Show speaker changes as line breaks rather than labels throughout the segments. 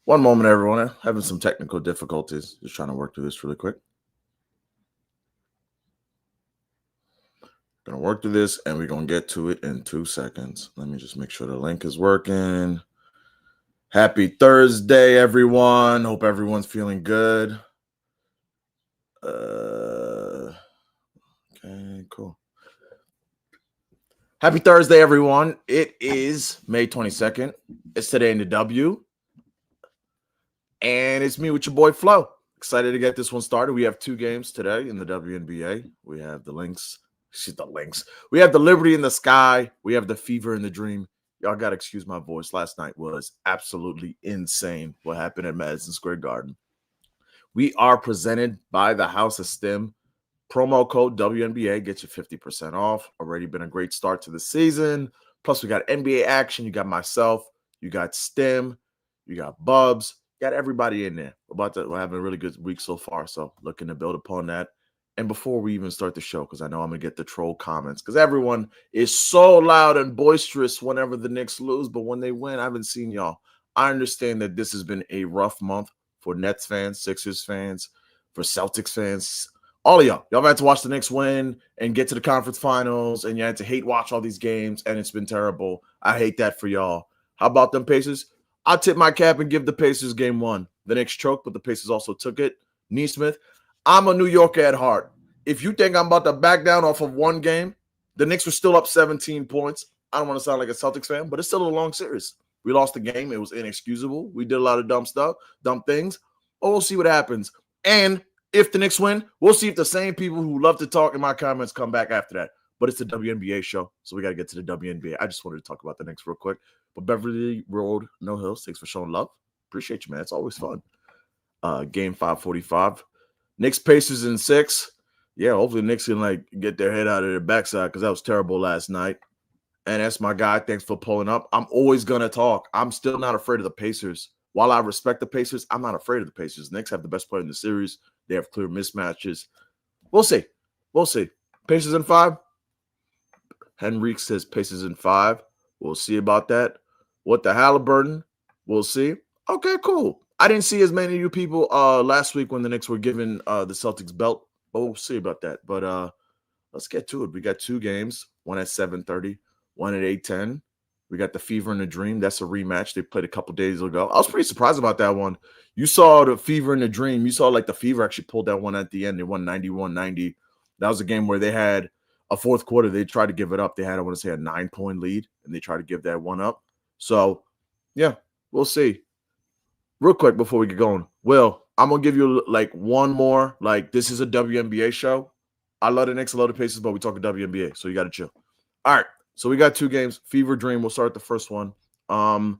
One moment, everyone. I'm having some technical difficulties. Just trying to work through this really quick. Gonna work through this and we're gonna get to it in 2 seconds. Let me just make sure the link is working. Happy Thursday, everyone. Hope everyone's feeling good. Okay, cool. Happy Thursday, everyone. It is May 22nd. It's Today in the W. And it's me with your boy Flo. Excited to get this one started. We have 2 games today in the WNBA. We have the Lynx. We have the Liberty in the Sky. We have the Fever in the Dream. Y'all got to excuse my voice. Last night was absolutely insane what happened at Madison Square Garden. We are presented by the House of STEM. Promo code WNBA gets you 50% off. Already been a great start to the season. Plus, we got NBA action. You got myself. You got STEM. You got Bubs. You got everybody in there. We're having a really good week so far. So looking to build upon that. And before we even start the show, because I know I'm going to get the troll comments, because everyone is so loud and boisterous whenever the Knicks lose, but when they win, I haven't seen y'all. I understand that this has been a rough month for Nets fans, Sixers fans, for Celtics fans, all of y'all. Y'all have had to watch the Knicks win and get to the conference finals, and you had to hate watch all these games, and it's been terrible. I hate that for y'all. How about them Pacers? I'll tip my cap and give the Pacers game 1. The Knicks choked, but the Pacers also took it. Neesmith, I'm a New Yorker at heart. If you think I'm about to back down off of one game, the Knicks were still up 17 points. I don't want to sound like a Celtics fan, but it's still a long series. We lost the game. It was inexcusable. We did a lot of dumb stuff, dumb things. Oh, we'll see what happens. And if the Knicks win, we'll see if the same people who love to talk in my comments come back after that. But it's the WNBA show, so we got to get to the WNBA. I just wanted to talk about the Knicks real quick. But Beverly Road, No Hills, thanks for showing love. Appreciate you, man. It's always fun. Game 545. Knicks Pacers in 6. Yeah, hopefully Knicks can get their head out of their backside because that was terrible last night. And that's my guy. Thanks for pulling up. I'm always going to talk. I'm still not afraid of the Pacers. While I respect the Pacers, I'm not afraid of the Pacers. Knicks have the best player in the series. They have clear mismatches. We'll see. Pacers in 5. Henrique says Pacers in 5. We'll see about that. What the Halliburton? We'll see. Okay, cool. I didn't see as many of you people last week when the Knicks were given the Celtics belt. But we'll see about that. But let's get to it. We got 2 games, one at 7:30, one at 8:10. We got the Fever and the Dream. That's a rematch. They played a couple days ago. I was pretty surprised about that one. You saw the Fever and the Dream. You saw the Fever actually pulled that one at the end. They won 91-90. That was a game where they had a fourth quarter. They tried to give it up. They had, I want to say, a 9-point lead, and they tried to give that one up. So, yeah, we'll see. Real quick before we get going, Will, I'm going to give you one more. This is a WNBA show. I love the Knicks, I love the Pacers, but we talking WNBA, so you got to chill. All right, so we got 2 games. Fever Dream, we'll start the first one. I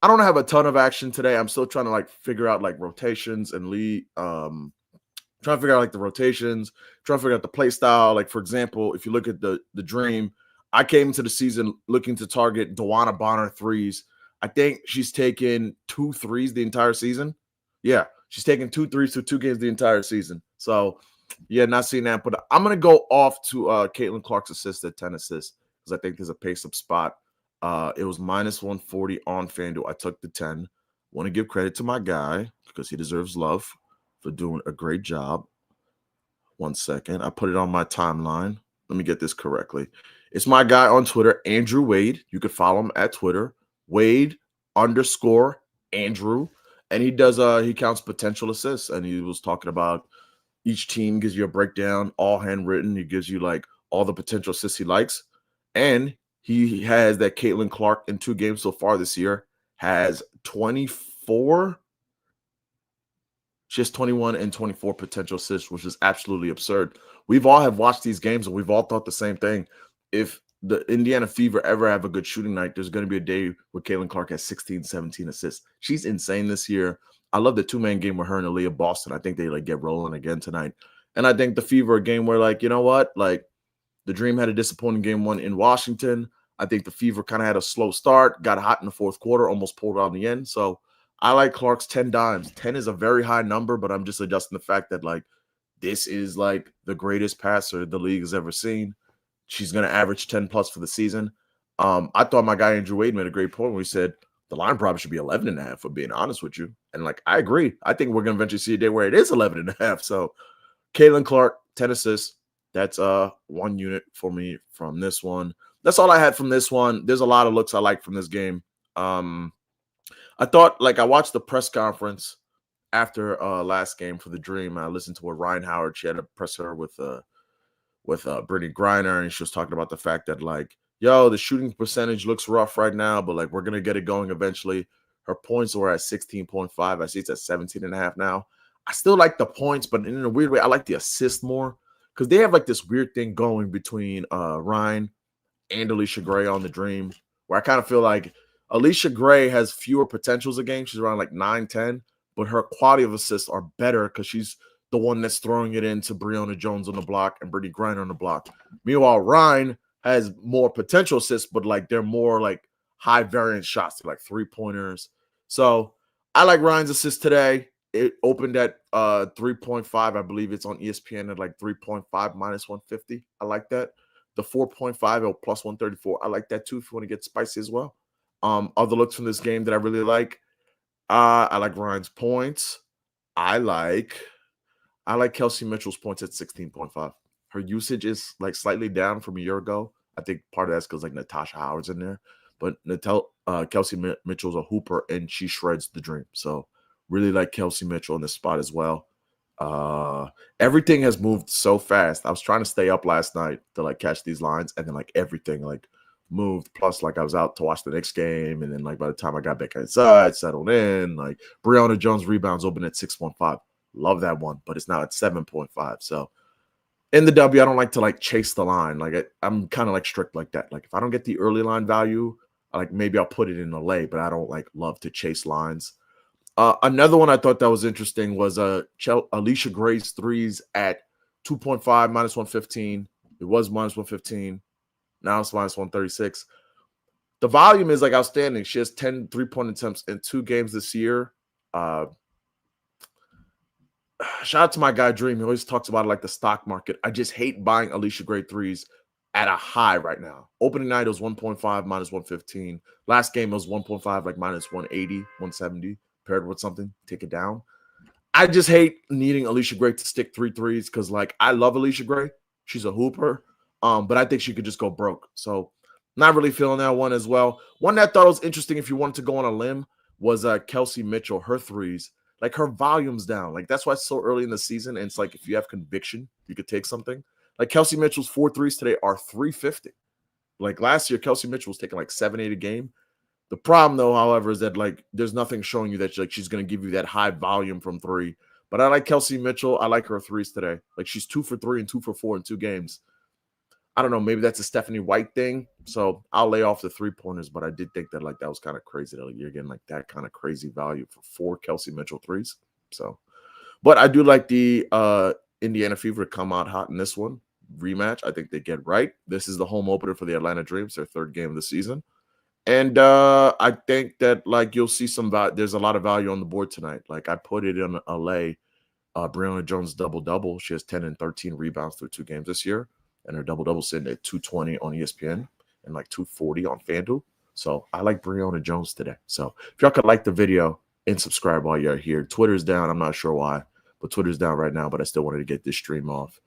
don't have a ton of action today. I'm still trying to figure out rotations and lead. Trying to figure out the rotations, trying to figure out the play style. For example, if you look at the Dream, I came into the season looking to target Dewana Bonner threes. I think she's taken 2 threes the entire season. Yeah, she's taken 2 threes through 2 games the entire season. So, yeah, not seeing that. But I'm going to go off to Caitlin Clark's assist at 10 assists because I think there's a pace-up spot. It was minus 140 on FanDuel. I took the 10. Want to give credit to my guy because he deserves love for doing a great job. 1 second. I put it on my timeline. Let me get this correctly. It's my guy on Twitter, Andrew Wade. You could follow him at Twitter. Wade_Andrew, and he counts potential assists, and he was talking about each team gives you a breakdown, all handwritten. He gives you all the potential assists he likes, and he has that Caitlin Clark in 2 games so far this year has 24. She has 21 and 24 potential assists, which is absolutely absurd. We've all have watched these games, and we've all thought the same thing. If the Indiana Fever ever have a good shooting night, there's going to be a day where Caitlin Clark has 16, 17 assists. She's insane this year. I love the 2-man game with her and Aaliyah Boston. I think they get rolling again tonight. And I think the Fever, a game where you know what? The Dream had a disappointing game 1 in Washington. I think the Fever kind of had a slow start, got hot in the fourth quarter, almost pulled out in the end. So I like Clark's 10 dimes. 10 is a very high number, but I'm just adjusting the fact that this is the greatest passer the league has ever seen. She's going to average 10 plus for the season. I thought my guy Andrew Wade made a great point when he said The line probably should be 11.5, for being honest with you. And like, I agree. I think we're going to eventually see a day where it is 11.5. So Caitlin Clark, 10 assists. That's 1 unit for me from this one. That's all I had from this one. There's a lot of looks I like from this game. I thought, like, I watched the press conference after last game for the Dream. I listened to what Ryan Howard, she had a presser with Brittany Griner, and she was talking about the fact that, like, yo, the shooting percentage looks rough right now, but like we're gonna get it going eventually. Her points were at 16.5. I see it's at 17.5 now. I still like the points, but in a weird way, I like the assist more because they have like this weird thing going between Ryan and Alicia Gray on the Dream, where I kind of feel like Alicia Gray has fewer potentials a game. She's around like 9-10, but her quality of assists are better because she's the one that's throwing it into Breonna Jones on the block and Brittany Griner on the block. Meanwhile, Ryan has more potential assists, but like they're more like high variance shots, like 3-pointers. So I like Ryan's assist today. It opened at 3.5. I believe it's on ESPN at like 3.5 minus 150. I like that. The 4.5 at plus 134. I like that too if you want to get spicy as well. Other looks from this game that I really like. I like Ryan's points. I like Kelsey Mitchell's points at 16.5. Her usage is like slightly down from a year ago. I think part of that's because like Natasha Howard's in there, but Kelsey Mitchell's a hooper and she shreds the Dream. So really like Kelsey Mitchell in this spot as well. Everything has moved so fast. I was trying to stay up last night to like catch these lines, and then like everything like moved. Plus, like I was out to watch the Knicks game, and then like by the time I got back inside, settled in, like Breonna Jones rebounds open at 6.5. Love that one, but it's now at 7.5. So in the W, I don't like to like chase the line. Like I'm kind of like strict like that. Like if I don't get the early line value, like maybe I'll put it in a lay, but I don't like love to chase lines. Another one I thought that was interesting was Alicia Gray's threes at 2.5 minus 115. It was minus 115. Now it's minus 136. The volume is like outstanding. She has 10 3-point attempts in 2 games this year. Shout out to my guy Dream. He always talks about it like the stock market. I just hate buying Alicia Gray threes at a high right now. Opening night it was 1.5 minus 115. Last game it was 1.5 like minus 180, 170. Paired with something, take it down. I just hate needing Alicia Gray to stick 3 threes because like I love Alicia Gray. She's a hooper. But I think she could just go broke. So not really feeling that one as well. One that I thought was interesting if you wanted to go on a limb was Kelsey Mitchell, her threes. Like her volume's down. Like that's why it's so early in the season. And it's like if you have conviction, you could take something. Like Kelsey Mitchell's 4 threes today are 350. Like last year, Kelsey Mitchell was taking like 7-8 a game. The problem, though, however, is that like there's nothing showing you that like she's going to give you that high volume from 3. But I like Kelsey Mitchell. I like her threes today. Like she's 2 for 3 and 2 for 4 in 2 games. I don't know. Maybe that's a Stephanie White thing. So I'll lay off the 3-pointers. But I did think that like that was kind of crazy that like, you're getting like that kind of crazy value for 4 Kelsey Mitchell threes. So, but I do like the Indiana Fever to come out hot in this one rematch. I think they get right. This is the home opener for the Atlanta Dreams, their 3rd game of the season. And I think that like you'll see some value. There's a lot of value on the board tonight. Like I put it in a lay. Breonna Jones double-double. She has 10 and 13 rebounds through 2 games this year. And her double-double sitting at 220 on ESPN and like 240 on FanDuel. So I like Breonna Jones today. So if y'all could like the video and subscribe while you're here. Twitter's down. I'm not sure why, but Twitter's down right now. But I still wanted to get this stream off.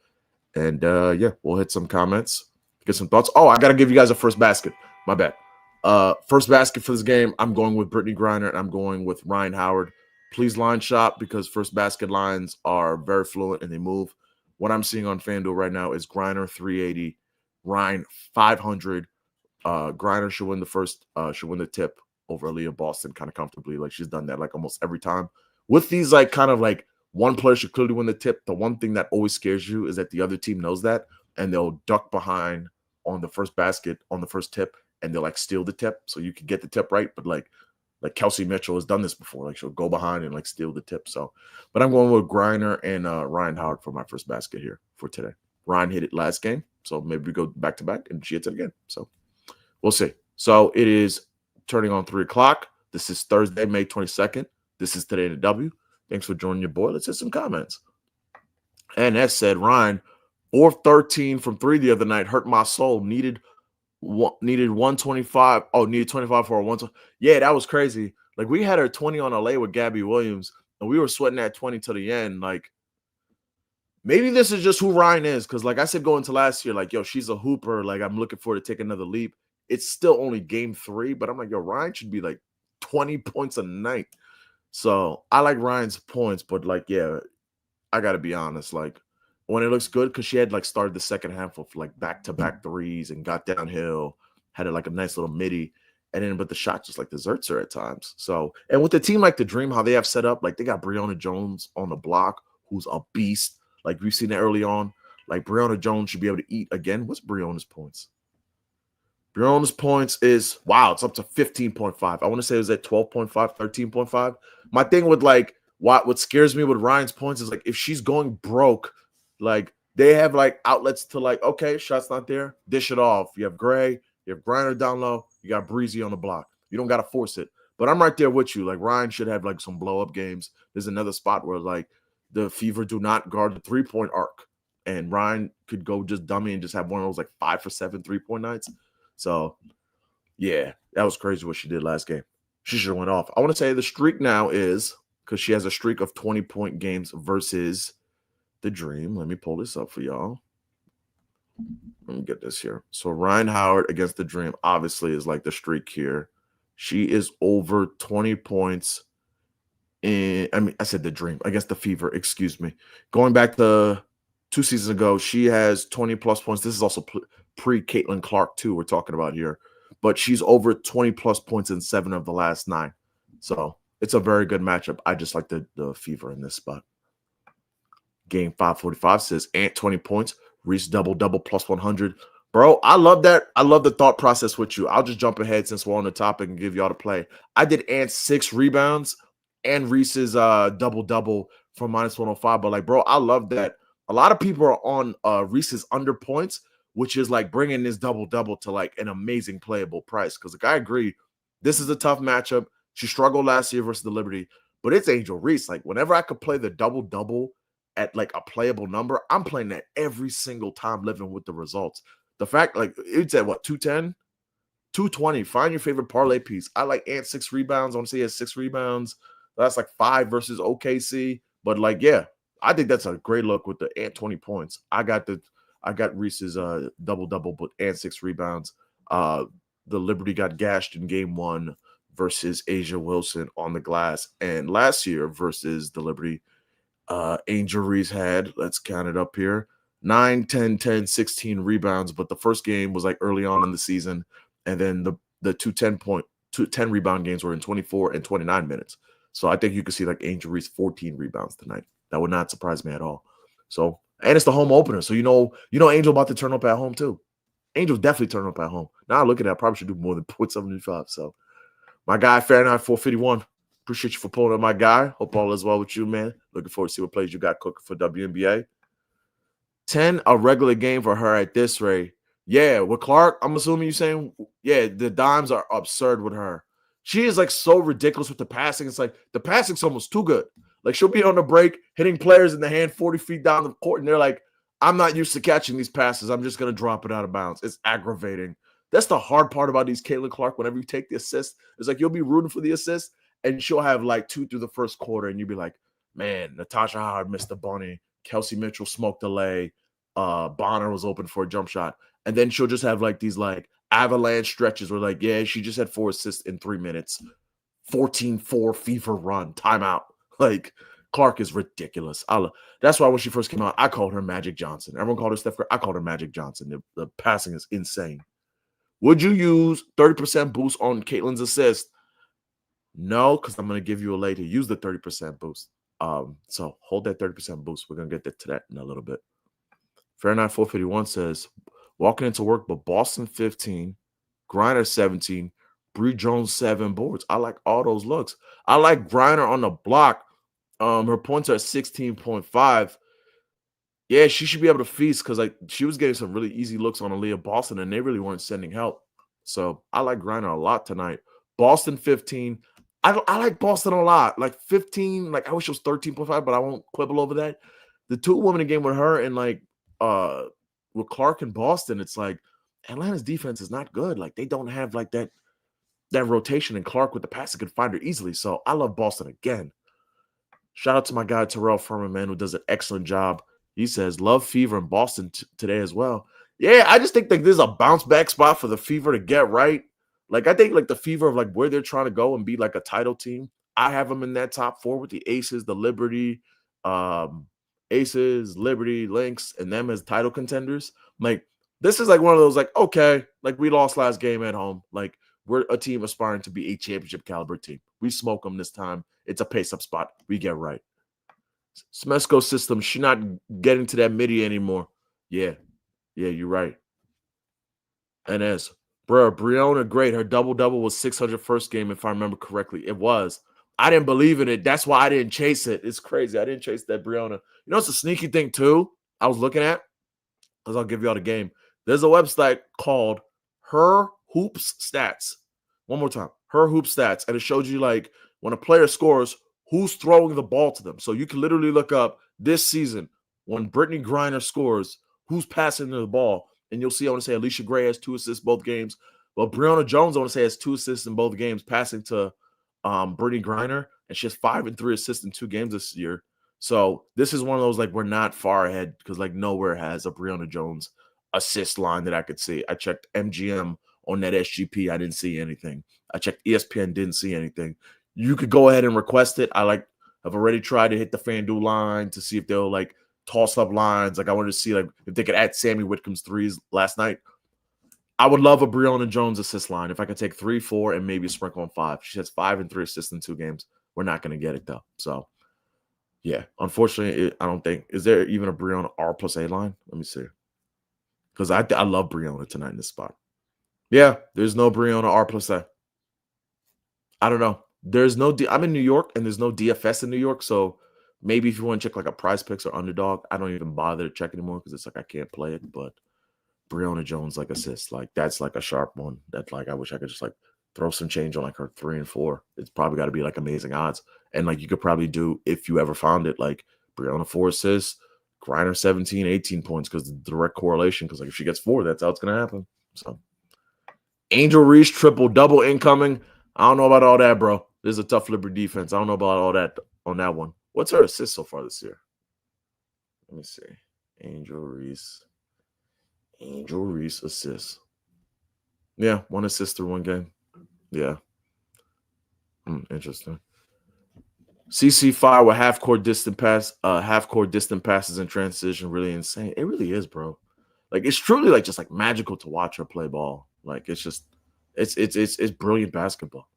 And yeah, we'll hit some comments, get some thoughts. Oh, I got to give you guys a first basket. My bad. First basket for this game, I'm going with Brittany Griner and I'm going with Ryan Howard. Please line shop because first basket lines are very fluent and they move. What I'm seeing on FanDuel right now is Griner 380, Ryan 500. Griner should win the tip over Aaliyah Boston kind of comfortably. Like she's done that like almost every time. With these like kind of like one player should clearly win the tip. The one thing that always scares you is that the other team knows that and they'll duck behind on the first basket on the first tip. And they'll like steal the tip so you can get the tip right. But like Kelsey Mitchell has done this before. Like she'll go behind and like steal the tip. So, but I'm going with Griner and Ryan Howard for my first basket here for today. Ryan hit it last game. So maybe we go back to back and she hits it again. So we'll see. So it is turning on 3 o'clock. This is Thursday, May 22nd. This is Today in the W. Thanks for joining your boy. Let's hit some comments. And that said, Ryan, 4-13 from 3 the other night hurt my soul. Needed Needed 125. Oh, needed 25 for a 120. Yeah, that was crazy. Like we had her 20 on a lay with Gabby Williams, and we were sweating that 20 to the end. Like maybe this is just who Ryan is, because like I said going to last year, like yo, she's a hooper. Like I'm looking for her to take another leap. It's still only game 3, but I'm like, yo, Ryan should be like 20 points a night. So I like Ryan's points, but like, yeah, I gotta be honest. Like when it looks good, because she had like started the second half of like back-to-back threes and got downhill, had it like a nice little midi, and then but the shot just like deserts her at times. So and with the team like the Dream, how they have set up, like they got Breonna Jones on the block, who's a beast. Like we've seen it early on. Like Breonna Jones should be able to eat again. What's Breonna's points? Breonna's points is wow, it's up to 15.5. I want to say it was at 12.5, 13.5. My thing with like what scares me with Ryan's points is like if she's going broke, like they have like outlets to like, okay, shot's not there, dish it off. You have Gray, you have Griner down low, you got Breezy on the block. You don't gotta force it. But I'm right there with you. Like Ryan should have like some blow up games. There's another spot where like the Fever do not guard the 3-point arc. And Ryan could go just dummy and just have one of those like 5 for 7 3-point nights. So, yeah, that was crazy what she did last game. She should have went off. I want to say the streak now is, because she has a streak of 20-point games versus the Dream. Let me pull this up for y'all. Let me get this here. So Ryan Howard against the Dream obviously is like the streak here. She is over 20 points I said the Dream against the Fever, excuse me. Going back to 2 seasons ago, she has 20 plus points. This is also pre Caitlin Clark too. We're talking about here, but she's over 20 plus points in 7 of the last 9. So it's a very good matchup. I just like the Fever in this spot. Game 545 says Ant 20 points, Reese double plus 100. Bro, I love that. I love the thought process with you. I'll just jump ahead since we're on the topic and give y'all the play. I did Ant 6 rebounds and Reese's double from minus 105. But like, bro, I love that. A lot of people are on Reese's under points, which is like bringing this double to like an amazing playable price. Because like I agree, this is a tough matchup. She struggled last year versus the Liberty, but it's Angel Reese. Like whenever I could play the double at like a playable number, I'm playing that every single time, living with the results. The fact like it's at what 210, 220. Find your favorite parlay piece. I like Ant 6 rebounds. I want to say he has 6 rebounds. That's like 5 versus OKC. But like, yeah, I think that's a great look with the Ant 20 points. I got Reese's double, but Ant 6 rebounds. The Liberty got gashed in game 1 versus Asia Wilson on the glass. And last year versus the Liberty, Angel Reese had, let's count it up here, 9, 10, 16 rebounds. But the first game was like early on in the season. And then the 10 rebound games were in 24 and 29 minutes. So I think you could see like Angel Reese 14 rebounds tonight. That would not surprise me at all. So, and it's the home opener. So you know Angel about to turn up at home too. Angel's definitely turning up at home. Now I look at that, I probably should do more than 0.75. So my guy, Fahrenheit 451. Appreciate you for pulling up, my guy. Hope all is well with you, man. Looking forward to see what plays you got cooking for WNBA. 10, a regular game for her at this rate. Yeah, with Clark, I'm assuming you're saying, yeah, the dimes are absurd with her. She is like so ridiculous with the passing. It's like the passing's almost too good. Like she'll be on the break, hitting players in the hand 40 feet down the court, and they're like, I'm not used to catching these passes. I'm just going to drop it out of bounds. It's aggravating. That's the hard part about these Caitlin Clark. Whenever you take the assist, it's like you'll be rooting for the assist, and she'll have like 2 through the first quarter, and you'll be like, man, Natasha Howard missed the bunny. Kelsey Mitchell smoked the lay. Bonner was open for a jump shot. And then she'll just have like these like avalanche stretches where like, yeah, she just had 4 assists in 3 minutes. 14-4 Fever run, timeout. Like Clark is ridiculous. That's why when she first came out, I called her Magic Johnson. Everyone called her Steph Curry. I called her Magic Johnson. The passing is insane. Would you use 30% boost on Caitlin's assist? No, because I'm going to give you a lay to use the 30% boost. So hold that 30% boost. We're going to get to that in a little bit. Fahrenheit 451 says, walking into work, but Boston 15, Griner 17, Bree Jones 7 boards. I like all those looks. I like Griner on the block. Her points are 16.5. Yeah, she should be able to feast because like she was getting some really easy looks on Aaliyah Boston, and they really weren't sending help. So I like Griner a lot tonight. Boston 15. I like Boston a lot. Like 15, like I wish it was 13.5, but I won't quibble over that. The 2 women in game with her and like with Clark and Boston, it's like Atlanta's defense is not good. Like, they don't have like that rotation, and Clark with the pass could find her easily. So I love Boston again. Shout out to my guy Terrell Furman, man, who does an excellent job. He says love Fever in Boston today as well. Yeah, I just think like this is a bounce back spot for the Fever to get right. Like, I think like the Fever of like where they're trying to go and be like a title team. I have them in that top four with the Aces, the Liberty, um, Aces, Liberty, Lynx, and them as title contenders. Like, this is like one of those like, okay, like we lost last game at home. Like, we're a team aspiring to be a championship caliber team. We smoke them this time. It's a pace-up spot. We get right. Smesco system, she's not getting to that midi anymore. Yeah, you're right. And as, bro, Brianna, great. Her double-double was 600 first game, if I remember correctly. It was. I didn't believe in it. That's why I didn't chase it. It's crazy. I didn't chase that Brianna. You know, it's a sneaky thing, too, I was looking at, because I'll give you all the game. There's a website called Her Hoops Stats. One more time. Her Hoops Stats. And it shows you, like, when a player scores, who's throwing the ball to them. So you can literally look up this season, when Brittany Griner scores, who's passing the ball. And you'll see, I want to say Alicia Gray has 2 assists both games. Well, Breonna Jones, I want to say, has 2 assists in both games, passing to Brittany Griner. And she has 5 and 3 assists in 2 games this year. So this is one of those, like, we're not far ahead because, like, nowhere has a Breonna Jones assist line that I could see. I checked MGM on that SGP. I didn't see anything. I checked ESPN, didn't see anything. You could go ahead and request it. I've already tried to hit the FanDuel line to see if they'll like toss up lines. Like, I wanted to see like if they could add Sammy Whitcomb's threes last night. I would love a Breonna Jones assist line. If I could take 3, 4, and maybe sprinkle on 5. She has 5 and 3 assists in 2 games. We're not going to get it though. So yeah, unfortunately, I don't think, is there even a Breonna R plus A line? Let me see. Because I love Breonna tonight in this spot. Yeah, there's no Breonna R plus A. I don't know. There's no I'm in New York, and there's no DFS in New York. So maybe if you want to check like a Prize Picks or Underdog, I don't even bother to check anymore because it's like I can't play it. But Breonna Jones like assist, like that's like a sharp one. That like I wish I could just like throw some change on like her 3 and 4. It's probably got to be like amazing odds. And like you could probably do, if you ever found it, like Breonna 4 assists, Griner 17, 18 points, because the direct correlation. Because like if she gets 4, that's how it's gonna happen. So Angel Reese triple double incoming. I don't know about all that, bro. This is a tough Liberty defense. I don't know about all that on that one. What's her assist so far this year? Let me see. Angel Reese assists. Yeah, 1 assist through 1 game. Yeah. Interesting. CC5 with half-court distant passes in transition. Really insane. It really is, bro. Like, it's truly like just like magical to watch her play ball. Like, it's just it's brilliant basketball.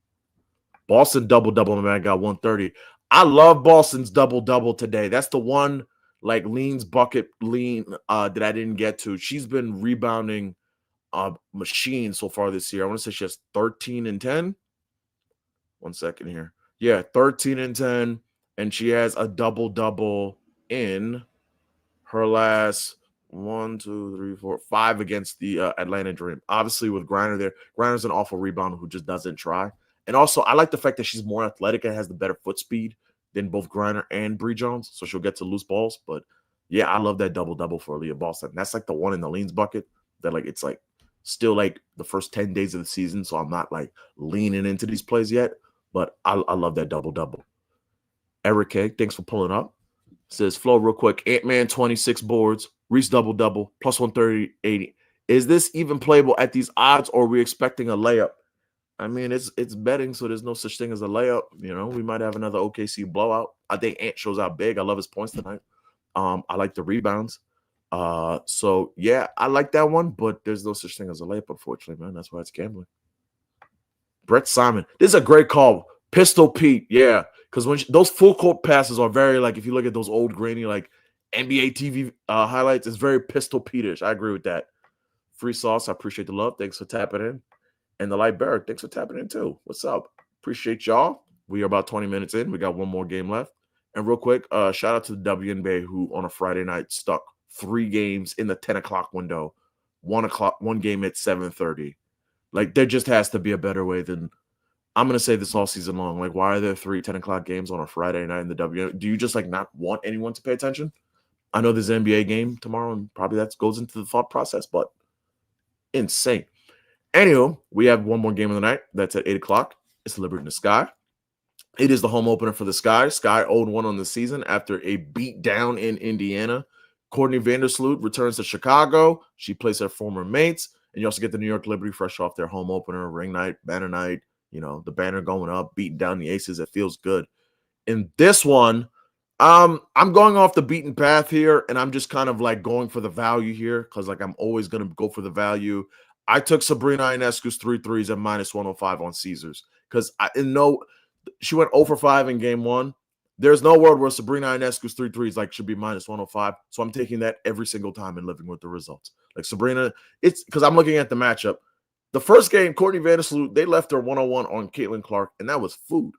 Boston double-double, my man, got 130. I love Boston's double-double today. That's the one like leans bucket lean that I didn't get to. She's been rebounding machine so far this year. I want to say she has 13 and 10. 1 second here. Yeah, 13 and 10. And she has a double-double in her last 1, 2, 3, 4, 5 against the Atlanta Dream. Obviously, with Griner there, Griner's an awful rebounder who just doesn't try. And also, I like the fact that she's more athletic and has the better foot speed than both Griner and Bree Jones, so she'll get to loose balls. But yeah, I love that double-double for Aaliyah Boston. That's like the one in the leans bucket that like it's like still like the first 10 days of the season, so I'm not like leaning into these plays yet. But I love that double-double. Eric K, thanks for pulling up. Says, Flo, real quick, Ant-Man 26 boards, Reese double-double, plus 130, 80. Is this even playable at these odds, or are we expecting a layup? I mean, it's betting, so there's no such thing as a layup. You know, we might have another OKC blowout. I think Ant shows out big. I love his points tonight. I like the rebounds. So, yeah, I like that one, but there's no such thing as a layup, unfortunately, man. That's why it's gambling. Brett Simon. This is a great call. Pistol Pete, yeah. Because when those full court passes are very, like, if you look at those old grainy, like, NBA TV highlights, it's very Pistol Pete-ish. I agree with that. Free Sauce, I appreciate the love. Thanks for tapping in. And the Light Bear, thanks for tapping in too. What's up? Appreciate y'all. We are about 20 minutes in. We got one more game left. And real quick, shout out to the WNBA who on a Friday night stuck 3 games in the 10 o'clock window, 1 game at 7:30. Like, there just has to be a better way than, I'm going to say this all season long. Like, why are there 3 10 o'clock games on a Friday night in the WNBA? Do you just like not want anyone to pay attention? I know there's an NBA game tomorrow, and probably that goes into the thought process, but Insane. Anywho, we have one more game of the night. That's at 8 o'clock. It's Liberty in the Sky. It is the home opener for the Sky. Sky 0-1 on the season after a beat down in Indiana. Courtney Vandersloot returns to Chicago. She plays her former mates. And you also get the New York Liberty fresh off their home opener, ring night, banner night. You know, the banner going up, beating down the Aces. It feels good. In this one, I'm going off the beaten path here, and I'm just kind of like going for the value here because like I'm always going to go for the value. I took Sabrina Ionescu's 3 threes at -105 on Caesars because she went 0 for 5 in game one. There's no world where Sabrina Ionescu's 3 threes like should be -105. So I'm taking that every single time and living with the results. Like Sabrina, it's because I'm looking at the matchup. The first game, Courtney Vandersloot, they left her 101 on Caitlin Clark, and that was food.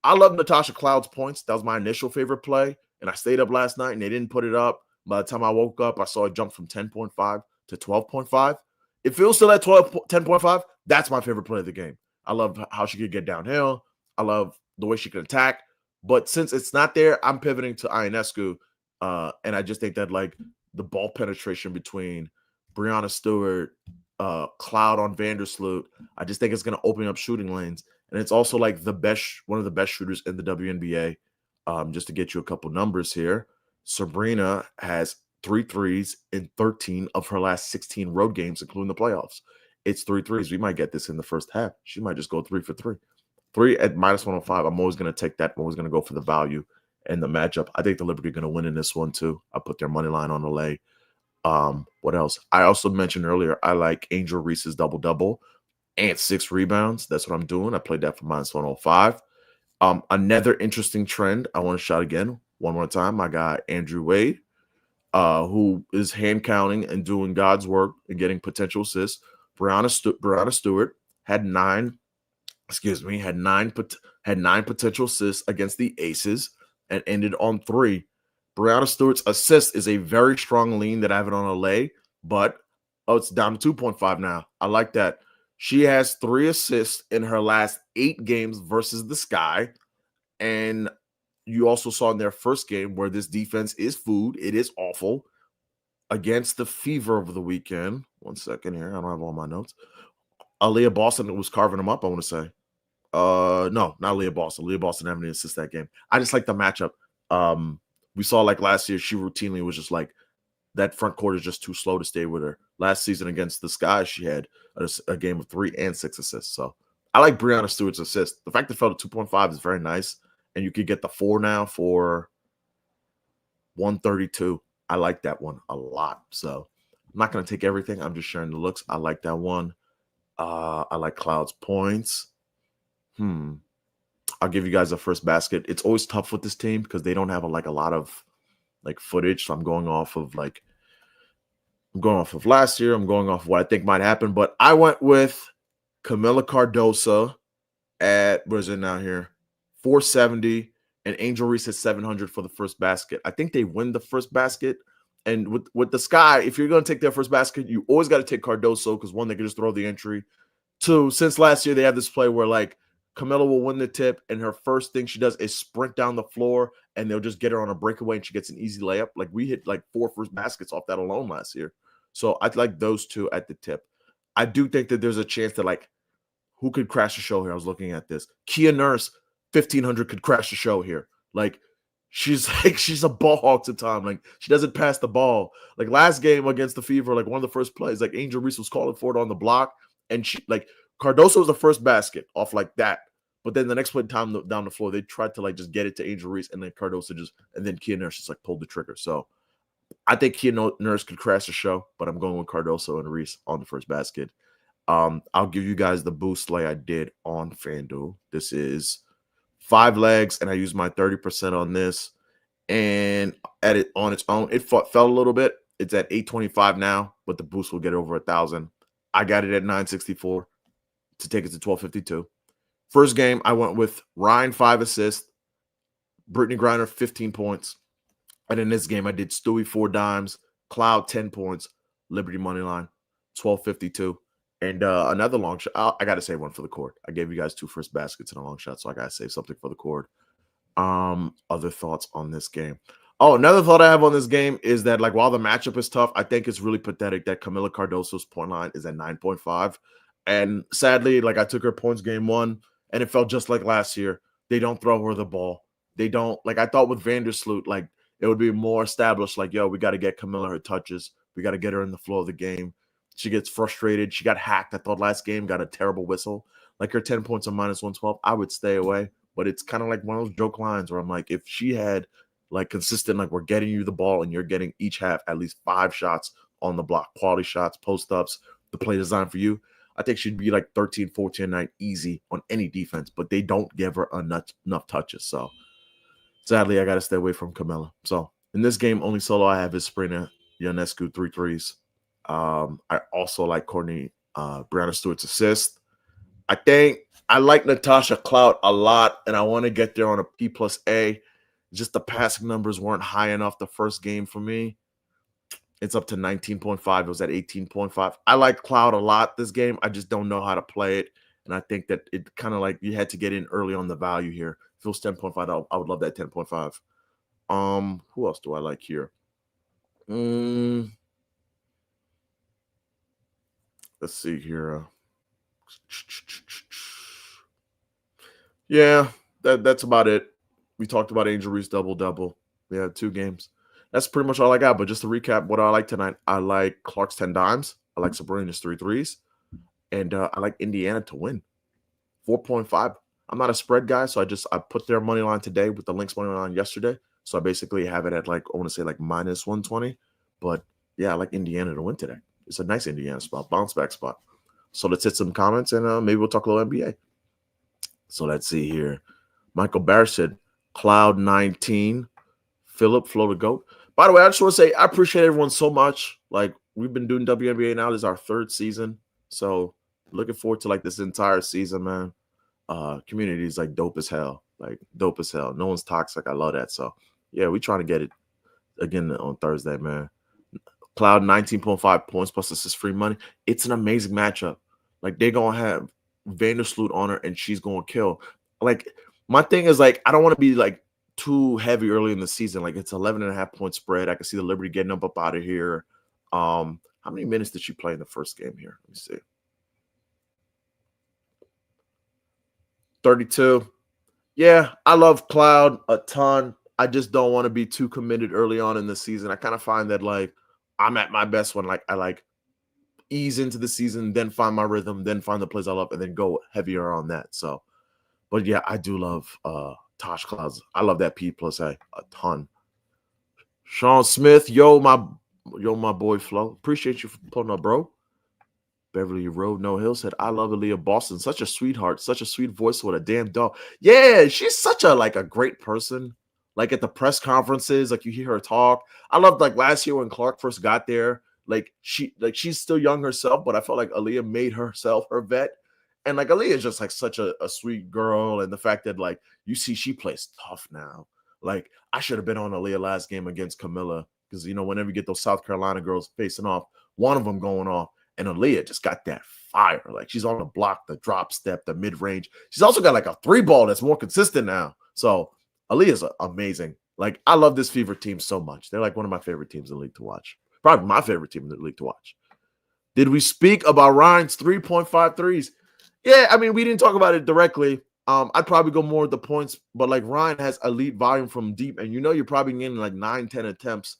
I love Natasha Cloud's points. That was my initial favorite play, and I stayed up last night, and they didn't put it up. By the time I woke up, I saw it jump from 10.5 to 12.5. If it was still at 10.5, that's my favorite play of the game. I love how she could get downhill. I love the way she can attack. But since it's not there, I'm pivoting to Ionescu, and I just think that like the ball penetration between Breanna Stewart, Cloud on Vandersloot, I just think it's going to open up shooting lanes. And it's also like one of the best shooters in the WNBA. Just to get you a couple numbers here, Sabrina has 3 threes in 13 of her last 16 road games, including the playoffs. It's 3 threes. We might get this in the first half. She might just go 3 for 3. 3 at -105. I'm always going to take that. I'm always going to go for the value and the matchup. I think the Liberty are going to win in this one too. I put their money line on the lay. What else? I also mentioned earlier, I like Angel Reese's double-double and 6 rebounds. That's what I'm doing. I played that for -105. Another interesting trend. I want to shout again one more time. My guy Andrew Wade, who is hand counting and doing God's work and getting potential assists. Breanna Stewart had 9 potential assists against the Aces and ended on 3. Breanna Stewart's assist is a very strong lean that I have it on a lay, but it's down to 2.5 now. I like that. She has 3 assists in her last 8 games versus the Sky. And you also saw in their first game where this defense is food. It is awful against the Fever over the weekend. One second here. I don't have all my notes. Aaliyah Boston was carving them up, I want to say. No, not Leah Boston. Leah Boston having to assist that game. I just like the matchup. We saw like last year, she routinely was just like that front court is just too slow to stay with her. Last season against the Sky, she had a game of 3 and 6 assists. So I like Breanna Stewart's assist. The fact that it fell to 2.5 is very nice, and you could get the 4 now for 132. I like that one a lot. So I'm not going to take everything. I'm just sharing the looks. I like that one. I like Cloud's points. I'll give you guys a first basket. It's always tough with this team because they don't have a lot of like footage. So I'm going off of last year. I'm going off of what I think might happen. But I went with Camila Cardoso at, where's it now here? 470, and Angel Reese at 700 for the first basket. I think they win the first basket. And with the Sky, if you're going to take their first basket, you always got to take Cardoso because 1, they can just throw the entry. 2, since last year, they have this play where like Camilla will win the tip, and her first thing she does is sprint down the floor, and they'll just get her on a breakaway, and she gets an easy layup. Like we hit like 4 first baskets off that alone last year. So I'd like those 2 at the tip. I do think that there's a chance that like who could crash the show here? I was looking at this. Kia Nurse, 1,500 could crash the show here. Like she's a ball hog to time. Like she doesn't pass the ball. Like last game against the Fever, like one of the first plays, like Angel Reese was calling for it on the block, and she like Cardoso was the first basket off like that. But then the next play down the floor, they tried to like just get it to Angel Reese, and then Cardoso and then Kia Nurse just like pulled the trigger. So I think Kia Nurse could crash the show, but I'm going with Cardoso and Reese on the first basket. I'll give you guys the boost like I did on FanDuel. This is 5 legs, and I used my 30% on this. And at it on its own, it fell a little bit. It's at 825 now, but the boost will get over 1,000. I got it at 964 to take it to 1252. First game, I went with Ryan 5 assists, Brittany Griner 15 points. And in this game, I did Stewie 4 dimes, Cloud 10 points, Liberty moneyline 1252. And another long shot. I got to save one for the court. I gave you guys 2 first baskets and a long shot, so I got to save something for the court. Other thoughts on this game? Oh, another thought I have on this game is that, like, while the matchup is tough, I think it's really pathetic that Camila Cardoso's point line is at 9.5. And sadly, like, I took her points game one, and it felt just like last year. They don't throw her the ball. They don't, like, I thought with Vandersloot, like, it would be more established, like, yo, we got to get Camila her touches. We got to get her in the flow of the game. She gets frustrated. She got hacked. I thought last game got a terrible whistle. Like, her 10 points on minus 112, I would stay away. But it's kind of like one of those joke lines where I'm like, if she had like consistent, like we're getting you the ball and you're getting each half at least 5 shots on the block, quality shots, post ups, the play designed for you. I think she'd be like 13, 14 night easy on any defense, but they don't give her enough touches. So sadly, I got to stay away from Camilla. So in this game, only solo I have is Sabrina Ionescu 3 threes. I also like Courtney Brianna Stewart's assist. I think I like Natasha Cloud a lot, and I want to get there on a P+A. Just the passing numbers weren't high enough the first game for me. It's up to 19.5. It was at 18.5. I like Cloud a lot this game. I just don't know how to play it. And I think that it kind of like you had to get in early on the value here. If it was 10.5, I would love that 10.5. Who else do I like here? Let's see here. Yeah, that's about it. We talked about Angel Reese double-double. We had 2 games. That's pretty much all I got. But just to recap what I like tonight, I like Clark's 10 dimes. I like Sabrina's 3 threes. And I like Indiana to win. 4.5. I'm not a spread guy, so I put their money line today with the Lynx money line yesterday. So I basically have it at like, I want to say like minus 120. But yeah, I like Indiana to win today. It's a nice Indiana spot, bounce back spot. So let's hit some comments and maybe we'll talk a little NBA. So let's see here. Michael Barr said, Cloud 19, Philip, Flow to Goat. By the way, I just want to say I appreciate everyone so much. Like, we've been doing WNBA now. This is our 3rd season. So looking forward to like this entire season, man. Community is like dope as hell. Like dope as hell. No one's toxic. I love that. So yeah, we trying to get it again on Thursday, man. Cloud 19.5 points plus assist free money. It's an amazing matchup. Like they're gonna have Vandersloot on her and she's gonna kill. Like my thing is like I don't want to be like too heavy early in the season. Like it's 11.5 point spread. I can see the Liberty getting up out of here. How many minutes did she play in the first game here? Let me see. 32. Yeah, I love Cloud a ton. I just don't want to be too committed early on in the season. I kind of find that like I'm at my best when like I like ease into the season, then find my rhythm, then find the plays I love, and then go heavier on that. So, but yeah, I do love Tosh Clouds. I love that P+A a ton. Sean Smith, yo my boy Flo. Appreciate you for pulling up, bro. Beverly Road No Hill said, I love Aaliyah Boston. Such a sweetheart, such a sweet voice with a damn dog. Yeah, she's such a like a great person. Like at the press conferences, like you hear her talk. I loved like last year when Clark first got there. Like she's still young herself, but I felt like Aaliyah made herself her vet. And like Aaliyah is just like such a sweet girl. And the fact that like you see she plays tough now. Like I should have been on Aaliyah last game against Camilla. Because you know, whenever you get those South Carolina girls facing off, one of them going off. And Aaliyah just got that fire. Like she's on the block, the drop step, the mid range. She's also got like a 3 ball that's more consistent now. So Aaliyah's amazing. Like I love this Fever team so much. They're like one of my favorite teams in the league to watch. Probably my favorite team in the league to watch. Did we speak about Ryan's 3.5 threes? Yeah, I mean, we didn't talk about it directly. I'd probably go more with the points, but like Ryan has elite volume from deep, and you know you're probably getting like 9, 10 attempts.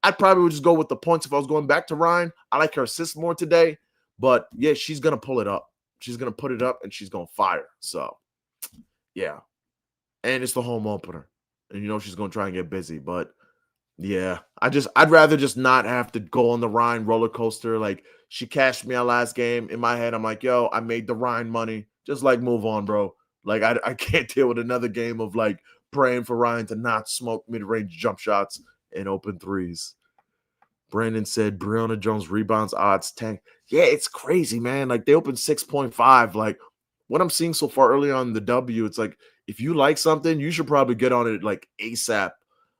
I probably would just go with the points if I was going back to Ryan. I like her assist more today, but yeah, she's going to pull it up. She's going to put it up and she's going to fire. So, yeah. And it's the home opener. And you know she's going to try and get busy, but yeah, I'd rather just not have to go on the Ryan roller coaster. Like she cashed me out last game. In my head, I'm like, yo, I made the Ryan money. Just like move on, bro. Like I can't deal with another game of like praying for Ryan to not smoke mid-range jump shots and open threes. Brandon said Breonna Jones rebounds odds tank. Yeah, it's crazy, man. Like they opened 6.5. Like what I'm seeing so far early on the W, it's like if you like something, you should probably get on it like ASAP.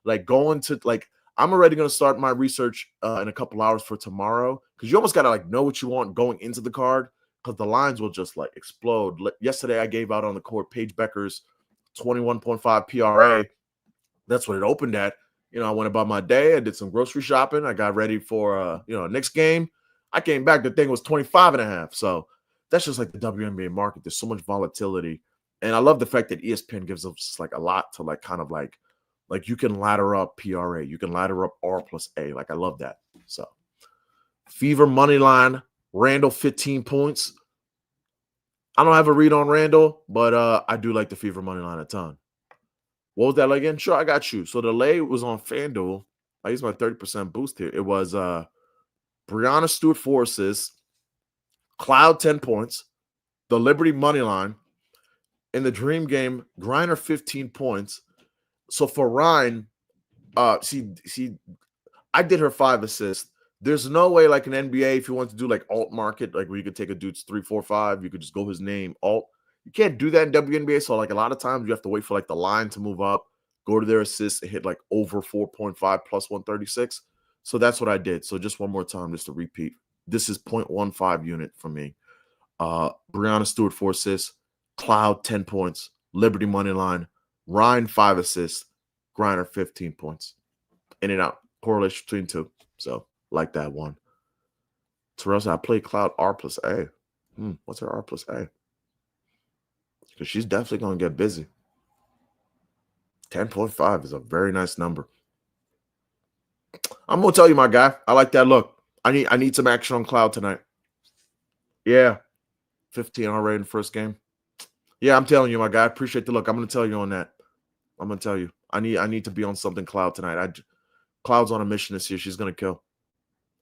Like going to like I'm already gonna start my research in a couple hours for tomorrow because you almost gotta like know what you want going into the card because the lines will just like explode. Yesterday I gave out on the court Paige Becker's 21.5 PRA. That's what it opened at. I went about my day. I did some grocery shopping. I got ready for a Knicks game. I came back. The thing was 25.5. So that's just like the WNBA market. There's so much volatility. And I love the fact that ESPN gives us like a lot to like kind of like you can ladder up PRA. You can ladder up R plus A. Like I love that. So Fever money line, Randall 15 points. I don't have a read on Randall, but I do like the Fever money line a ton. What was that again? Sure, I got you. So the lay was on FanDuel. I used my 30% boost here. It was Brianna Stewart 4 assists, Cloud 10 points, the Liberty money line. In the Dream game, Griner 15 points. So for Ryan, I did her 5 assists. There's no way like an NBA, if you want to do like alt market, like where you could take a dude's 3, 4, 5, you could just go his name, alt. You can't do that in WNBA. So like a lot of times you have to wait for like the line to move up, go to their assists and hit like over 4.5 plus 136. So that's what I did. So just one more time, just to repeat. This is 0.15 unit for me. Brianna Stewart 4 assists, Cloud 10 points, Liberty money line, Ryan 5 assists, Griner 15 points. In and out. Correlation between two. So like that one. Terrell said, I played Cloud R plus A. What's her R plus A? Because she's definitely going to get busy. 10.5 is a very nice number. I'm going to tell you, my guy, I like that look. I need some action on Cloud tonight. Yeah. 15 already in the first game. Yeah, I'm telling you, my guy. I appreciate the look. I'm going to tell you on that. I'm going to tell you. I need to be on something Cloud tonight. Cloud's on a mission this year. She's going to kill.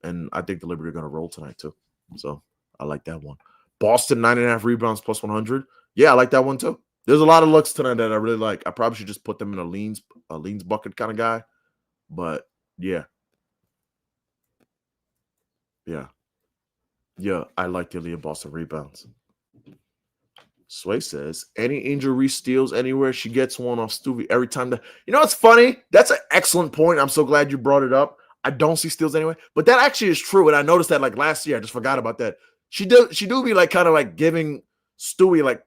And I think the Liberty are going to roll tonight, too. So I like that one. Boston, 9.5 rebounds plus 100. Yeah, I like that one, too. There's a lot of looks tonight that I really like. I probably should just put them in a leans bucket kind of guy. But, yeah. Yeah. Yeah, I like the Aaliyah Boston rebounds. Sway says, any injury steals anywhere, she gets one off Stewie every time. It's funny? That's an excellent point. I'm so glad you brought it up. I don't see steals anyway, but that actually is true. And I noticed that like last year, I just forgot about that. She do be like kind of like giving Stewie like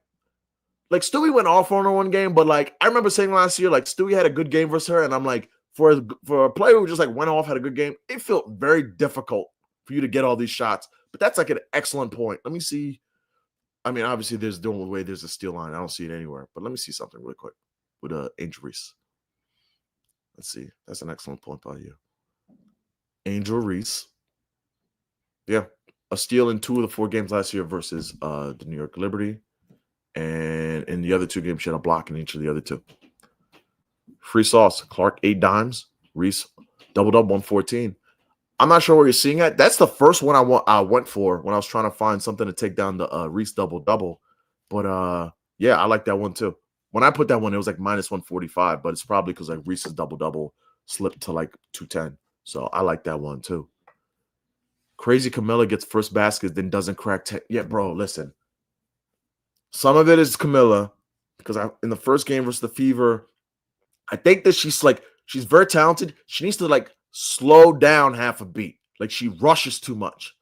Stewie went off on her one game, but like I remember saying last year, like Stewie had a good game versus her, and I'm like, for a player who just like went off, had a good game, it felt very difficult for you to get all these shots. But that's like an excellent point. Let me see. I mean, obviously, there's the way there's a steal line. I don't see it anywhere. But let me see something really quick with injuries. Let's see. That's an excellent point by you. Angel Reese. Yeah. A steal in 2 of the 4 games last year versus the New York Liberty. And in the other 2 games, she had a block in each of the other 2. Free sauce. Clark, 8 dimes. Reese, double-double, 114. I'm not sure where you're seeing it. That's the first one I went for when I was trying to find something to take down the Reese double-double. But, yeah, I like that one too. When I put that one, it was like minus 145, but it's probably because like Reese's double-double slipped to like 210. So I like that one too. Crazy Camilla gets first basket, then doesn't crack 10. Yeah, bro, listen. Some of it is Camilla because in the first game versus the Fever, I think that she's very talented. She needs to like slow down half a beat. Like she rushes too much.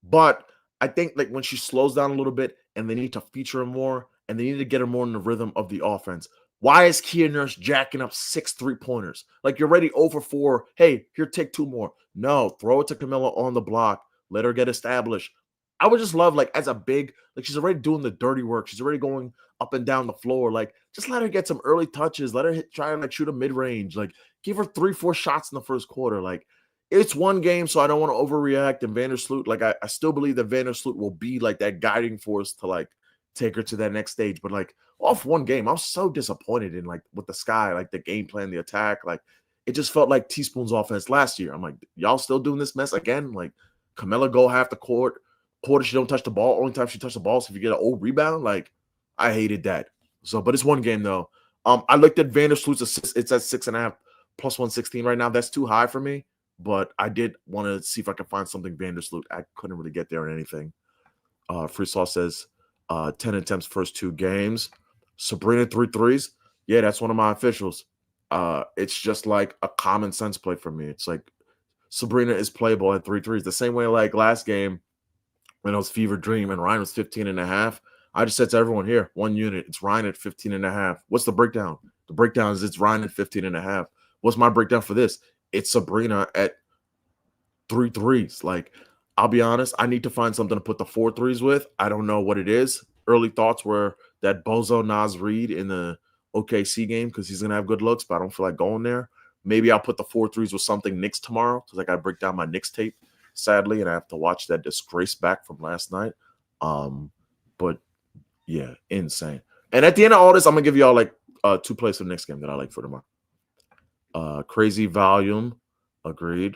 But I think like when she slows down a little bit and they need to feature her more and they need to get her more in the rhythm of the offense. Why is Kia Nurse jacking up 6 3-pointers? Like you're already over 4. Hey, here, take 2 more. No, throw it to Camilla on the block. Let her get established. I would just love like as a big, like she's already doing the dirty work. She's already going up and down the floor. Like just let her get some early touches. Let her try and like shoot a mid-range. Like give her 3-4 shots in the first quarter. Like it's one game, so I don't want to overreact. And Vandersloot, like I still believe that Vandersloot will be like that guiding force to like take her to that next stage. But like off one game, I was so disappointed in like with the Sky, like the game plan, the attack. Like it just felt like Teaspoon's offense last year. I'm like, y'all still doing this mess again? Like Camilla go half the court. Quarter she don't touch the ball. Only time she touched the ball is if you get an old rebound. Like I hated that. So, but it's one game though. I looked at Vandersloot's assist. It's at 6.5 plus 116 right now. That's too high for me. But I did want to see if I could find something Vandersloot. I couldn't really get there in anything. Free Sauce says 10 attempts first 2 games. Sabrina 3 threes. Yeah, that's one of my officials. It's just like a common sense play for me. It's like Sabrina is playable at 3 threes. The same way like last game when it was Fever Dream and Ryan was 15.5. I just said to everyone here, 1 unit. It's Ryan at 15.5. What's the breakdown? The breakdown is it's Ryan at 15.5. what's my breakdown for this? It's Sabrina at 3 threes. Like, I'll be honest, I need to find something to put the 4 threes with. I don't know what it is. Early thoughts were that Bozo Nas Reed in the OKC game because he's gonna have good looks, but I don't feel like going there. Maybe I'll put the 4 threes with something Knicks tomorrow because I got to break down my Knicks tape, sadly, and I have to watch that disgrace back from last night. But yeah, insane. And at the end of all this, I'm gonna give y'all like 2 plays for the next game that I like for tomorrow. Crazy volume, agreed.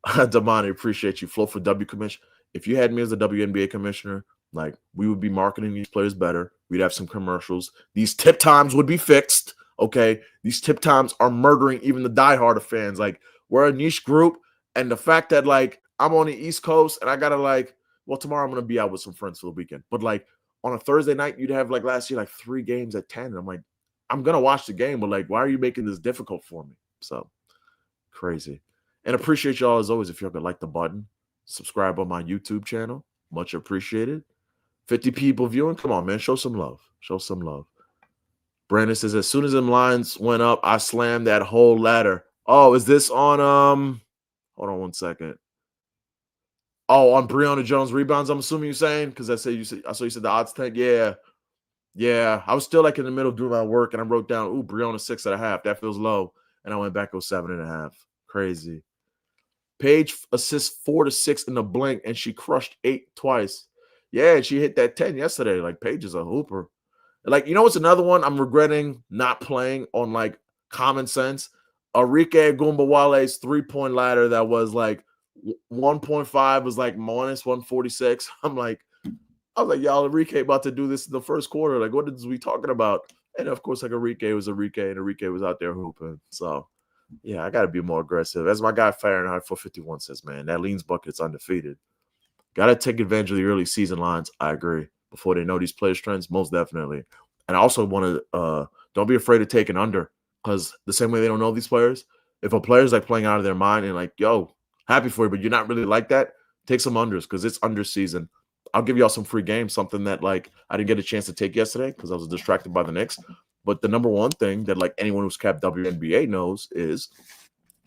Damani, appreciate you. Flow for W commission. If you had me as a WNBA commissioner, like we would be marketing these players better. We'd have some commercials. These tip times would be fixed. Okay. These tip times are murdering even the diehard of fans. Like, we're a niche group. And the fact that like I'm on the East Coast and I gotta like, well, tomorrow I'm gonna be out with some friends for the weekend. But like on a Thursday night, you'd have like last year, like 3 games at 10. And I'm like, I'm gonna watch the game, but like, why are you making this difficult for me? So crazy. And appreciate y'all as always. If y'all could like the button, subscribe on my YouTube channel. Much appreciated. 50 people viewing. Come on, man. Show some love. Show some love. Brandon says, as soon as them lines went up, I slammed that whole ladder. Oh, is this on hold on one second. Oh, on Breonna Jones rebounds, I'm assuming you're saying? Because I saw you said the odds tank. Yeah. Yeah. I was still like in the middle of doing my work and I wrote down, ooh, Breonna 6.5. That feels low. And I went back to 7.5. Crazy. Paige assists 4 to 6 in the blink, and she crushed 8 twice. Yeah, and she hit that 10 yesterday. Like, Paige is a hooper. Like, you know what's another one I'm regretting not playing on, like, common sense? Arike Gumbawale's 3-point ladder that was, like, 1.5 was, like, minus 146. I was like, y'all, Arike about to do this in the first quarter. Like, what is we talking about? And, of course, like, Arike was Arike, and Arike was out there hooping. So, yeah, I got to be more aggressive. As my guy Fahrenheit 451 says, man, that leans bucket's undefeated. Got to take advantage of the early season lines. I agree. Before they know these players' trends, most definitely. And I also want to don't be afraid to take an under because the same way they don't know these players, if a player's like playing out of their mind and like, yo, happy for you, but you're not really like that, take some unders because it's under season. I'll give y'all some free games, something that like I didn't get a chance to take yesterday because I was distracted by the Knicks. But the number one thing that like anyone who's capped WNBA knows is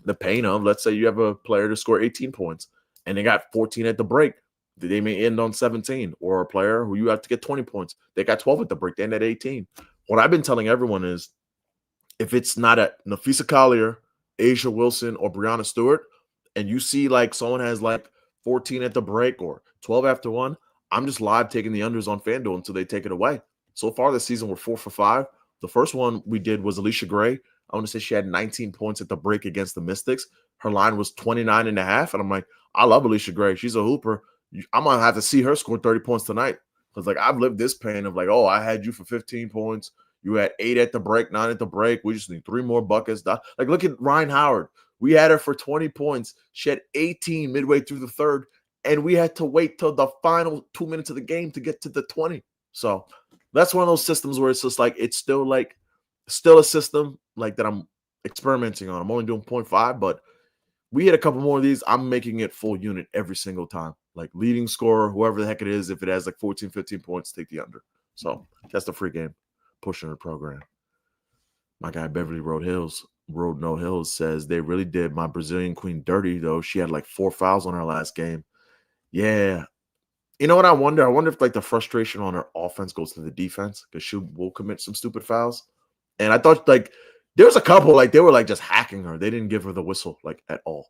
the pain of, let's say you have a player to score 18 points and they got 14 at the break. They may end on 17, or a player who you have to get 20 points. They got 12 at the break. They end at 18. What I've been telling everyone is if it's not at Nafisa Collier, Asia Wilson, or Breonna Stewart, and you see like someone has like 14 at the break or 12 after 1, I'm just live taking the unders on FanDuel until they take it away. So far this season, we're 4 for 5. The first one we did was Alicia Gray. I want to say she had 19 points at the break against the Mystics. Her line was 29.5. And I'm like, I love Alicia Gray. She's a hooper. I'm going to have to see her score 30 points tonight. Because, like, I've lived this pain of, like, oh, I had you for 15 points. You had 8 at the break, 9 at the break. We just need 3 more buckets. Like, look at Ryan Howard. We had her for 20 points. She had 18 midway through the third. And we had to wait till the final 2 minutes of the game to get to the 20. So that's one of those systems where it's just like it's still a system like that I'm experimenting on. I'm only doing 0.5, but we hit a couple more of these. I'm making it full unit every single time. Like leading scorer, whoever the heck it is, if it has like 14, 15 points, take the under. So that's the free game pushing the program. My guy Beverly Road No Hills says they really did my Brazilian queen dirty, though. She had like 4 fouls on her last game. Yeah. You know what I wonder? I wonder if like the frustration on her offense goes to the defense because she will commit some stupid fouls. And I thought like there was a couple like they were like just hacking her. They didn't give her the whistle like at all.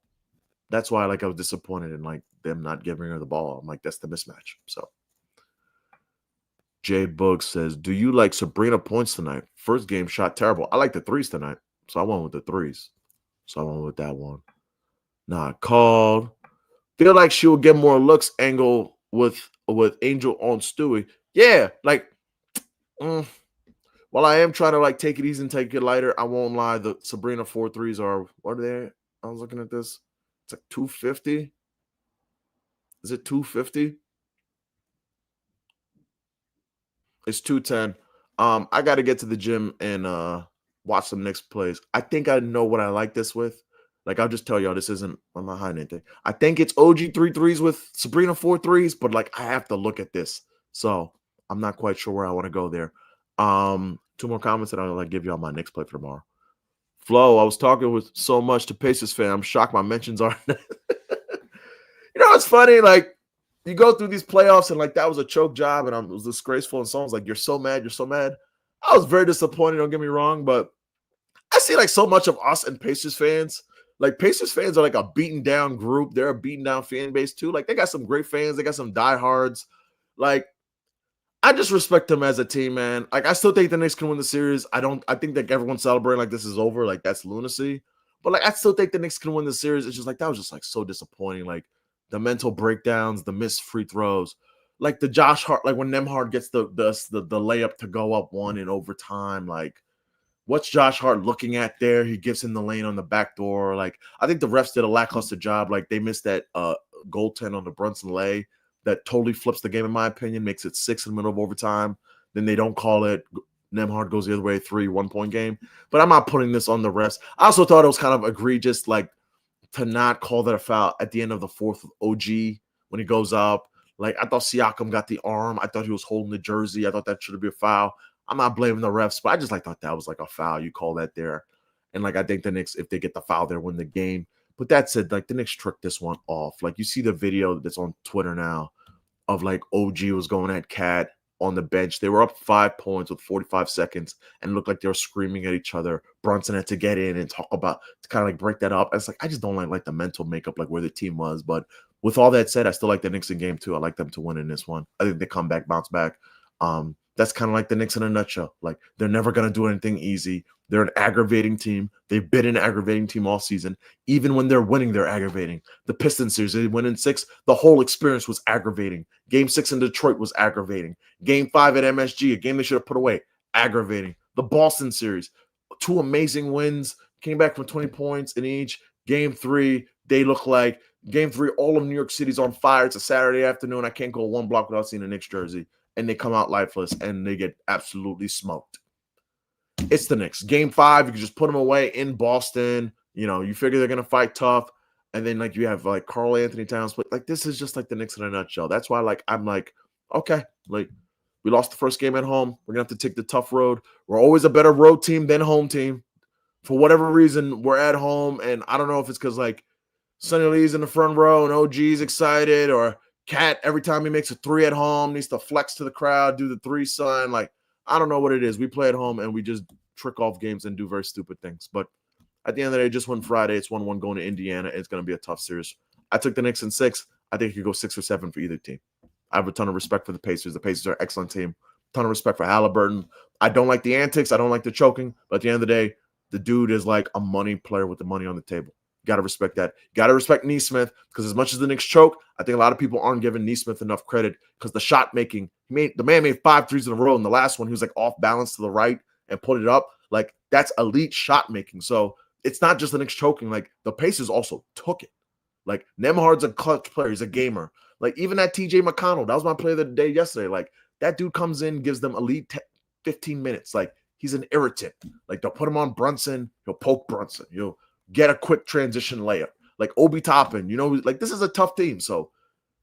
That's why like I was disappointed in like them not giving her the ball. I'm like, that's the mismatch. So Jay Boog says, do you like Sabrina points tonight? First game shot terrible. I like the threes tonight. So I went with the threes. So I went with that one. Not called. Feel like she will get more looks angle with Angel on Stewie. Yeah, like while I am trying to like take it easy and take it lighter, I won't lie. The Sabrina 4 threes are what are they? I was looking at this. It's like 250. Is it 250? It's 210. I got to get to the gym and watch some Knicks plays. I think I know what I like this with. Like, I'll just tell y'all, I'm not hiding anything. I think it's OG 3 threes with Sabrina 4 threes, but like, I have to look at this. So I'm not quite sure where I want to go there. 2 more comments and I'll like give y'all my Knicks play for tomorrow. Flo, I was talking with so much to Pacers fan. I'm shocked my mentions aren't. It's funny. Like, you go through these playoffs and like that was a choke job and it was disgraceful. And someone's like, "You're so mad. You're so mad." I was very disappointed. Don't get me wrong, but I see like so much of us and Pacers fans. Like Pacers fans are like a beaten down group. They're a beaten down fan base too. Like they got some great fans. They got some diehards. Like I just respect them as a team, man. Like I still think the Knicks can win the series. I think that everyone's celebrating like this is over. Like that's lunacy. But like I still think the Knicks can win the series. It's just like that was just like so disappointing. Like the mental breakdowns, the missed free throws, like the Josh Hart, like when Nemhard gets the layup to go up one in overtime. Like what's Josh Hart looking at there? He gives him the lane on the back door. Like I think the refs did a lackluster job. Like they missed that goaltend on the Brunson lay that totally flips the game, in my opinion, makes it 6 in the middle of overtime. Then they don't call it. Nemhard goes the other way, 3 1-point game. But I'm not putting this on the refs. I also thought it was kind of egregious, like to not call that a foul at the end of the fourth with OG when he goes up. Like I thought Siakam got the arm. I thought he was holding the jersey. I thought that should be a foul. I'm not blaming the refs, but I just like thought that was like a foul. You call that there. And like I think the Knicks, if they get the foul there, win the game. But that said, like the Knicks tricked this one off. Like you see the video that's on Twitter now of like OG was going at Cat on the bench. They were up 5 points with 45 seconds and looked like they were screaming at each other. Brunson had to get in and talk about to kind of like break that up. It's like I just don't like the mental makeup, like where the team was. But with all that said, I still like the Knicks in game 2. I like them to win in this one. I think they come back, bounce back. That's kind of like the Knicks in a nutshell. Like they're never going to do anything easy. They're an aggravating team. They've been an aggravating team all season. Even when they're winning, they're aggravating. The Pistons series, they win in 6. The whole experience was aggravating. Game 6 in Detroit was aggravating. Game 5 at MSG, a game they should have put away, aggravating. The Boston series, 2 amazing wins, came back from 20 points in each. Game 3, they look like Game 3, all of New York City's on fire. It's a Saturday afternoon. I can't go 1 block without seeing a Knicks jersey. And they come out lifeless and they get absolutely smoked. It's the Knicks. Game 5, you can just put them away in Boston. You figure they're going to fight tough. And then, like, you have, like, Karl Anthony Towns. But, like, this is just, like, the Knicks in a nutshell. That's why, like, I'm like, okay. Like, we lost the first game at home. We're going to have to take the tough road. We're always a better road team than home team. For whatever reason, we're at home. And I don't know if it's because, like, Sonny Lee's in the front row and OG's excited, or Cat, every time he makes a 3 at home, needs to flex to the crowd, do the 3 sign. Like, I don't know what it is. We play at home and we just trick off games and do very stupid things. But at the end of the day, just won Friday. It's 1-1 going to Indiana. It's going to be a tough series. I took the Knicks in 6. I think you could go 6 or 7 for either team. I have a ton of respect for the Pacers. The Pacers are an excellent team. Ton of respect for Halliburton. I don't like the antics. I don't like the choking. But at the end of the day, the dude is like a money player with the money on the table. Got to respect that. Got to respect Nesmith, because as much as the Knicks choke, I think a lot of people aren't giving Nesmith enough credit because the shot making, the man made 5 threes in a row. And the last one, he was like off balance to the right and put it up. Like that's elite shot making. So it's not just the Knicks choking. Like the Pacers also took it. Like Nemhard's a clutch player. He's a gamer. Like even that TJ McConnell, that was my player of the day yesterday. Like that dude comes in, gives them elite 15 minutes. Like he's an irritant. Like they'll put him on Brunson. He'll poke Brunson. He'll get a quick transition layup. Like Obi Toppin, like this is a tough team. So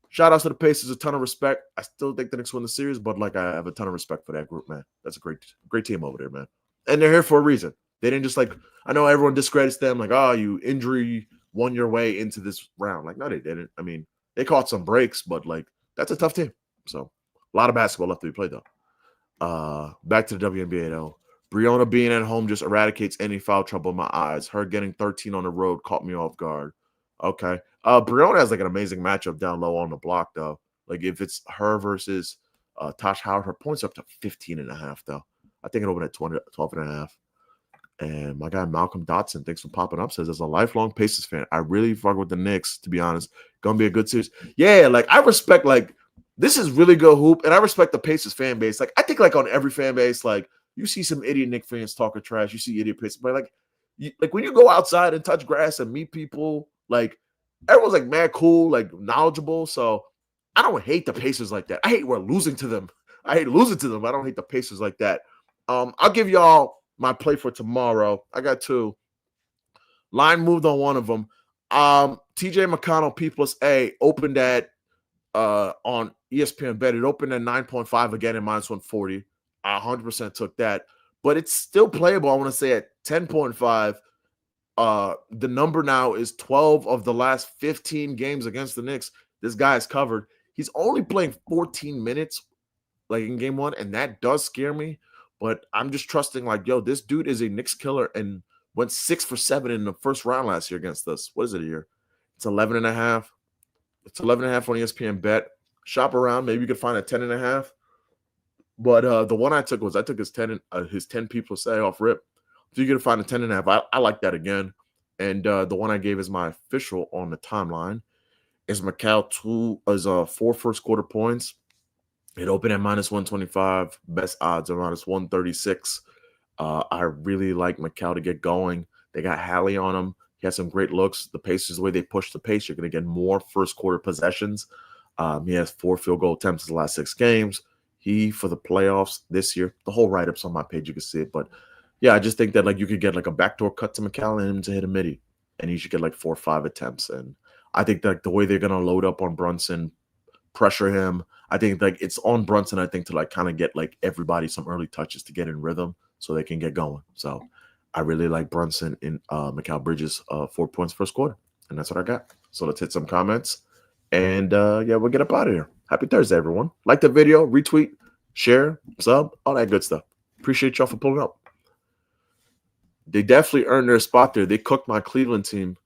shout outs to the Pacers, a ton of respect. I still think the Knicks win the series, but like I have a ton of respect for that group, man. That's a great team over there, man. And they're here for a reason. They didn't just I know everyone discredits them, like, oh, you injury won your way into this round. Like, no, they didn't. I mean, they caught some breaks, but like that's a tough team. So a lot of basketball left to be played though. Back to the WNBA though. Breonna being at home just eradicates any foul trouble in my eyes. Her getting 13 on the road caught me off guard. Okay. Breonna has like an amazing matchup down low on the block though. Like if it's her versus Tosh Howard, her points are up to 15.5 though. I think it opened at 12.5. And my guy Malcolm Dotson, thanks for popping up, says as a lifelong Pacers fan, I really fuck with the Knicks, to be honest. Gonna be a good series. Yeah, like I respect this is really good hoop, and I respect the Pacers fan base. Like I think on every fan base, like you see some idiot Knicks fans talking trash, you see idiot Pacers, but like when you go outside and touch grass and meet people, like everyone's like mad cool, like knowledgeable. So I don't hate the Pacers like that. I hate we're losing to them. I hate losing to them. I don't hate the Pacers like that. I'll give y'all my play for tomorrow. I got 2. Line moved on one of them. TJ McConnell P+A opened at on ESPN Bet. It opened at 9.5 again at -140. I 100% took that, but it's still playable. I want to say at 10.5. The number now is 12 of the last 15 games against the Knicks. This guy is covered. He's only playing 14 minutes, like in game one, and that does scare me. But I'm just trusting, like, yo, this dude is a Knicks killer and went 6 for 7 in the first round last year against us. What is it a year? It's 11.5. It's 11.5 on ESPN bet. Shop around. Maybe you could find a 10.5. But the one I took his 10 people say off rip. So you can find a 10.5. I like that again. And the one I gave as my official on the timeline is Macau 4 first quarter points. It opened at minus 125. Best odds are minus 136. I really like Macau to get going. They got Hallie on him. He has some great looks. The Pacers, the way they push the pace, you're going to get more first quarter possessions. He has 4 field goal attempts in the last 6 games. For the playoffs this year, the whole write-up's on my page. You can see it. But, yeah, I just think that, like, you could get, like, a backdoor cut to Macau and him to hit a midi. And he should get, like, 4 or 5 attempts. And I think that the way they're going to load up on Brunson, pressure him, I think, like, it's on Brunson, I think, to, like, kind of get, like, everybody some early touches to get in rhythm so they can get going. So I really like Brunson in Mikal Bridges 4 points first quarter. And that's what I got. So let's hit some comments. And, yeah, we'll get up out of here. Happy Thursday, everyone. Like the video, retweet, share, sub, all that good stuff. Appreciate y'all for pulling up. They definitely earned their spot there. They cooked my Cleveland team.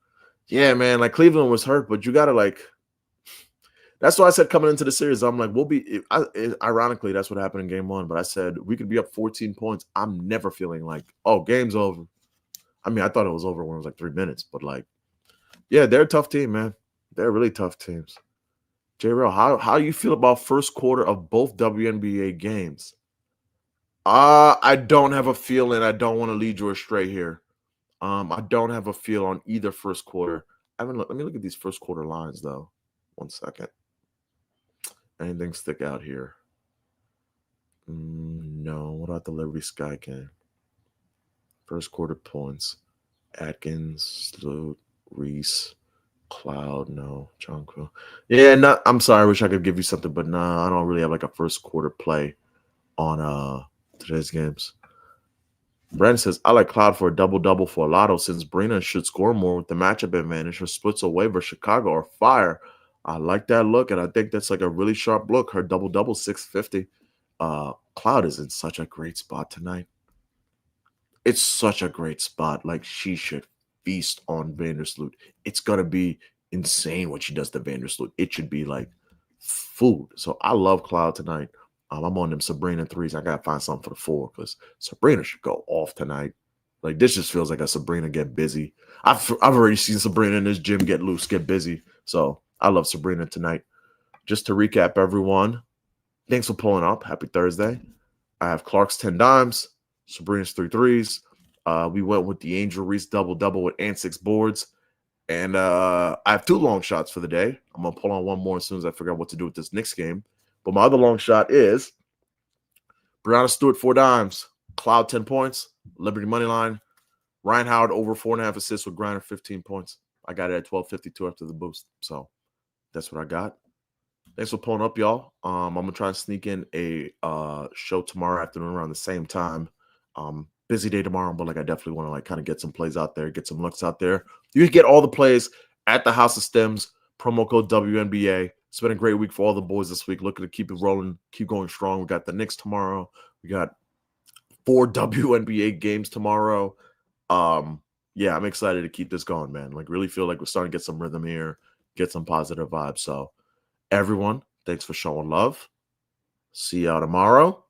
Yeah, man, like Cleveland was hurt, but you got to, like, that's why I said coming into the series, I'm like, ironically, that's what happened in game one. But I said we could be up 14 points. I'm never feeling like, oh, game's over. I mean, I thought it was over when it was like 3 minutes. But, like, yeah, they're a tough team, man. They're really tough teams. J-Real, how do you feel about first quarter of both WNBA games? I don't have a feeling. I don't want to lead you astray here. I don't have a feel on either first quarter. Let me look at these first quarter lines, though. 1 second. Anything stick out here? No. What about the Liberty Sky game? First quarter points. Atkins, Sloot, Reese, Cloud, no. Jonquil. Yeah, I'm sorry. I wish I could give you something, but nah, I don't really have like a first quarter play on today's games. Brandon says, I like Cloud for a double-double for a lotto since Brina should score more with the matchup advantage. Her splits away versus Chicago are fire. I like that look, and I think that's like a really sharp look. Her double-double, 650. Cloud is in such a great spot tonight. It's such a great spot. Like, she should feast on Vandersloot. It's going to be insane what she does to Vandersloot. It should be like food. So I love Cloud tonight. I'm on them Sabrina threes. I got to find something for the 4 because Sabrina should go off tonight. Like, this just feels like a Sabrina get busy. I've already seen Sabrina in this gym get loose, get busy. So I love Sabrina tonight. Just to recap, everyone, thanks for pulling up. Happy Thursday. I have Clark's 10 dimes, Sabrina's 3 threes. We went with the Angel Reese double-double with and 6 boards. And I have 2 long shots for the day. I'm going to pull on one more as soon as I figure out what to do with this Knicks game. But my other long shot is Brianna Stewart, 4 dimes, Cloud, 10 points, Liberty money line, Ryan Howard over 4.5 assists with Griner, 15 points. I got it at 12.52 after the boost. So that's what I got. Thanks for pulling up, y'all. I'm going to try and sneak in a show tomorrow afternoon around the same time. Busy day tomorrow, but like I definitely want to like kind of get some plays out there, get some looks out there. You can get all the plays at the House of Stems, promo code WNBA. It's been a great week for all the boys this week. Looking to keep it rolling, keep going strong. We got the Knicks tomorrow. We got 4 WNBA games tomorrow. Yeah, I'm excited to keep this going, man. Like, really feel like we're starting to get some rhythm here, get some positive vibes. So, everyone, thanks for showing love. See y'all tomorrow.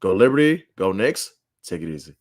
Go Liberty, go Knicks. Take it easy.